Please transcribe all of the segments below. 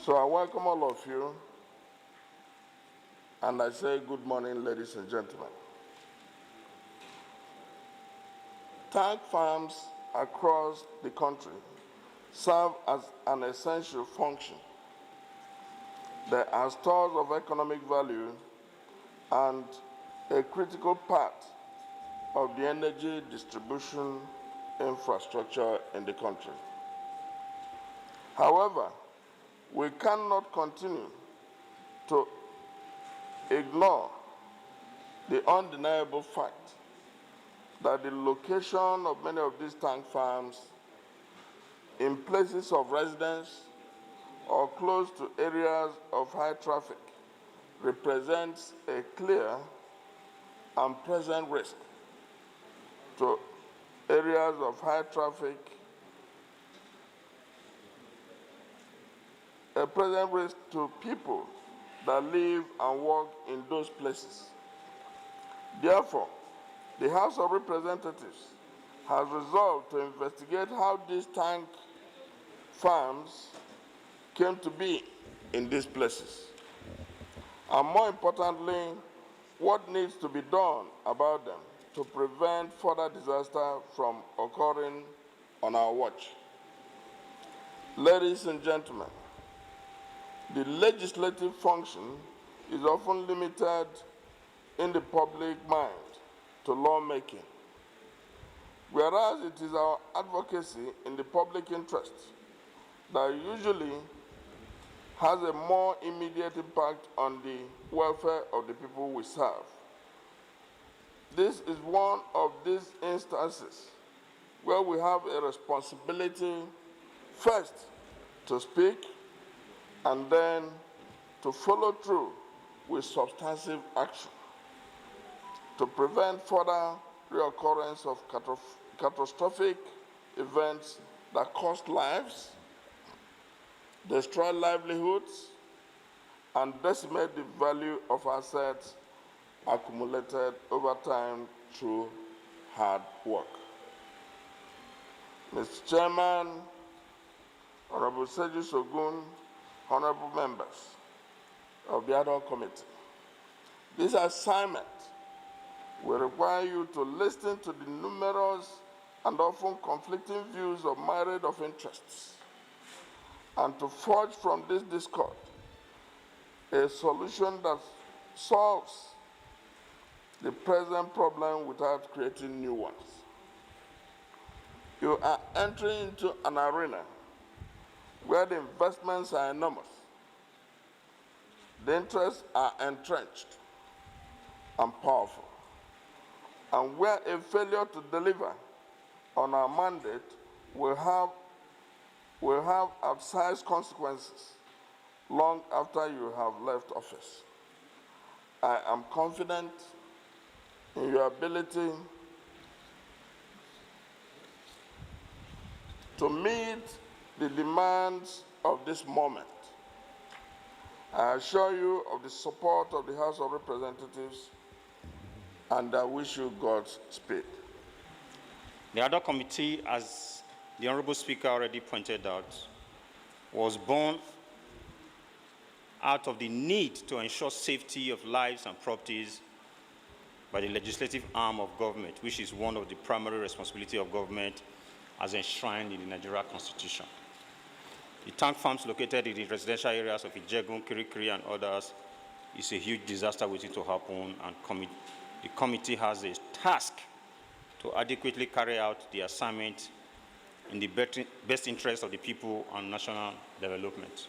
So I welcome all of you, and I say good morning, ladies and gentlemen. Tank farms across the country serve as an essential function. They are stores of economic value and a critical part of the energy distribution infrastructure in the country. However, we cannot continue to ignore the undeniable fact that the location of many of these tank farms in places of residence or close to areas of high traffic represents a clear and present risk to areas of high traffic, a present risk to people that live and work in those places. Therefore, the House of Representatives has resolved to investigate how these tank farms came to be in these places, and more importantly, what needs to be done about them to prevent further disaster from occurring on our watch. Ladies and gentlemen, the legislative function is often limited in the public mind to lawmaking, whereas it is our advocacy in the public interest that usually has a more immediate impact on the welfare of the people we serve. This is one of these instances where we have a responsibility first to speak and then to follow through with substantive action to prevent further reoccurrence of catastrophic events that cost lives, destroy livelihoods, and decimate the value of assets accumulated over time through hard work. Mr. Chairman, Honorable Seji Sogun, honorable members of the Ad hoc Committee, this assignment will require you to listen to the numerous and often conflicting views of myriad of interests and to forge from this discord a solution that solves the present problem without creating new ones. You are entering into an arena where the investments are enormous, the interests are entrenched and powerful, and where a failure to deliver on our mandate will have outsized consequences long after you have left office. I am confident in your ability to meet the demands of this moment. I assure you of the support of the House of Representatives, and I wish you God's speed. The Ad hoc Committee, as the Honorable Speaker already pointed out, was born out of the need to ensure safety of lives and properties by the legislative arm of government, which is one of the primary responsibilities of government as enshrined in the Nigeria Constitution. The tank farms located in the residential areas of Ijegun, Kirikiri, and others is a huge disaster waiting to happen, and the committee has a task to adequately carry out the assignment in the best interest of the people and national development.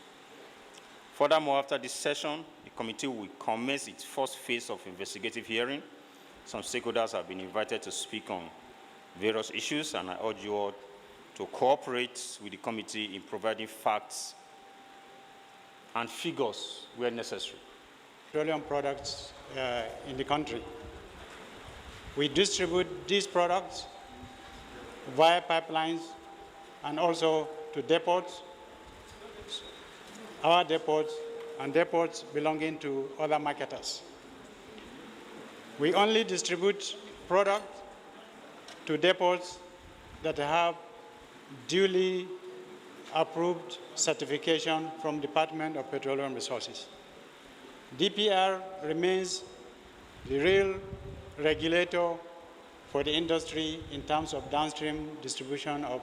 Furthermore, after this session, the committee will commence its first phase of investigative hearing. Some stakeholders have been invited to speak on various issues, and I urge you all to cooperate with the committee in providing facts and figures where necessary. Petroleum products in the country. We distribute these products via pipelines and also to depots, our depots and depots belonging to other marketers. We only distribute product to depots that have duly approved certification from Department of Petroleum Resources. DPR remains the real regulator for the industry in terms of downstream distribution of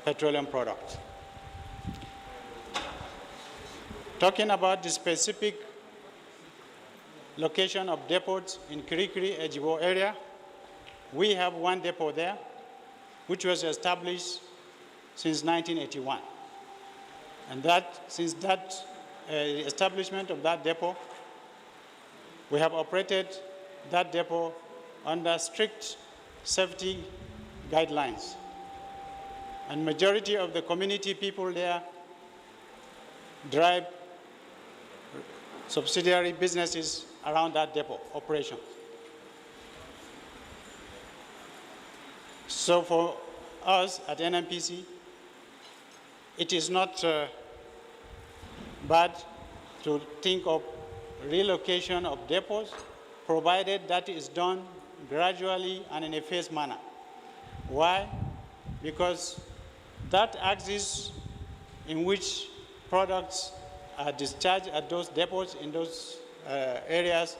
petroleum products. Talking about the specific location of depots in Kirikiri, Ijegun area, we have one depot there, which was established since 1981. And since that establishment of that depot, we have operated that depot under strict safety guidelines. And majority of the community people there drive subsidiary businesses around that depot operation. So for us at NNPC, it is not bad to think of relocation of depots, provided that is done gradually and in a phased manner. Why? Because that axis in which products are discharged at those depots in those areas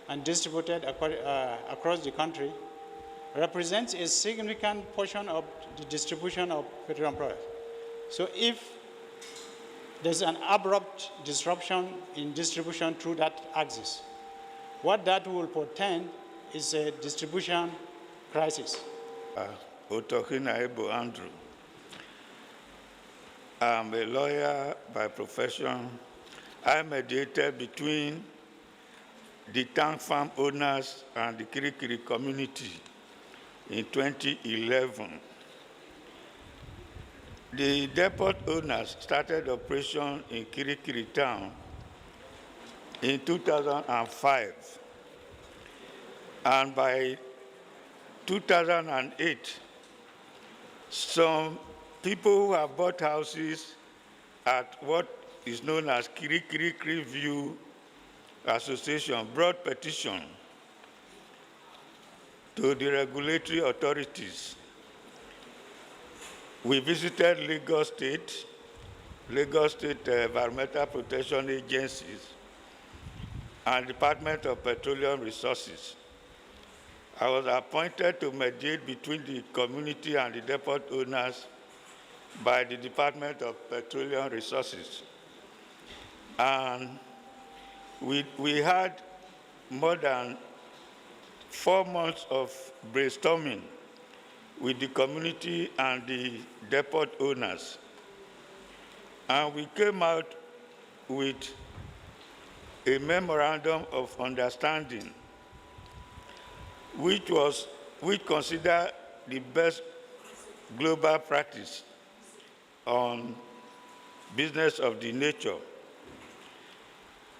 and distributed across the country represents a significant portion of the distribution of petroleum products. So if there's an abrupt disruption in distribution through that axis, what that will portend is a distribution crisis. Otokina Andrew. I'm a lawyer by profession. I mediated between the tank farm owners and the Kirikiri community in 2011. The depot owners started operation in Kirikiri town in 2005. And by 2008, some people who have bought houses at what is known as Kirikiri View Association brought petition to the regulatory authorities. We visited Lagos State Environmental Protection Agencies, and Department of Petroleum Resources. I was appointed to mediate between the community and the depot owners by the Department of Petroleum Resources. And we had more than 4 months of brainstorming with the community and the depot owners. And we came out with a memorandum of understanding, which considered the best global practice on business of the nature.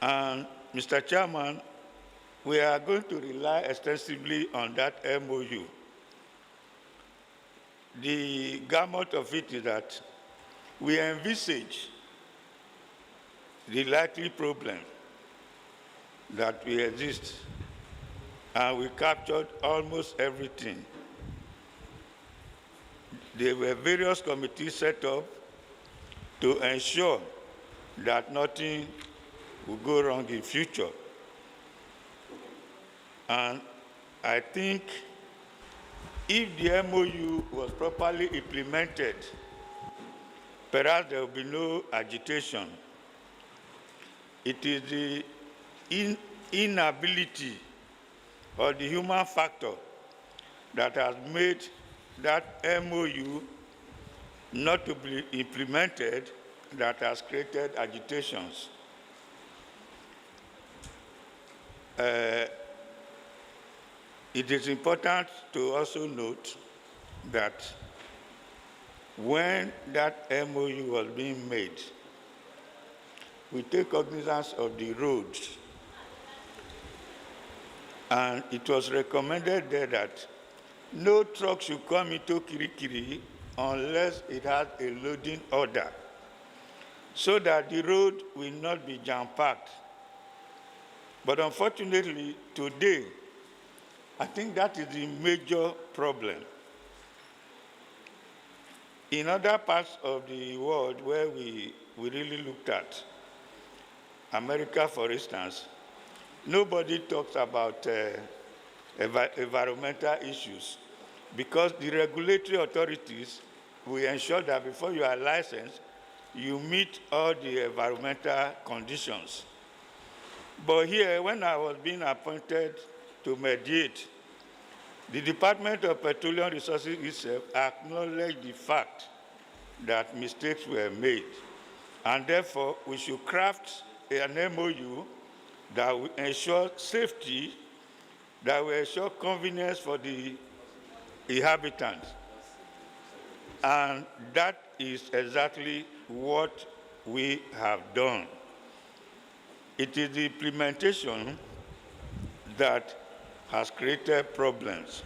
And Mr. Chairman, we are going to rely extensively on that MOU. The gamut of it is that we envisage the likely problem that will exist, and we captured almost everything. There were various committees set up to ensure that nothing will go wrong in future. And I think if the MOU was properly implemented, perhaps there will be no agitation. It is the inability or the human factor that has made that MOU not to be implemented that has created agitations. It is important to also note that when that MOU was being made, we take cognizance of the roads. And it was recommended there that no truck should come into Kirikiri unless it has a loading order, so that the road will not be jam-packed. But unfortunately, today, I think that is the major problem. In other parts of the world where we really looked at, America, for instance, nobody talks about environmental issues because the regulatory authorities will ensure that before you are licensed, you meet all the environmental conditions. But here, when I was being appointed to mediate, the Department of Petroleum Resources itself acknowledged the fact that mistakes were made. And therefore, we should craft an MOU that will ensure safety, that will ensure convenience for the inhabitants. And that is exactly what we have done. It is the implementation that has created problems.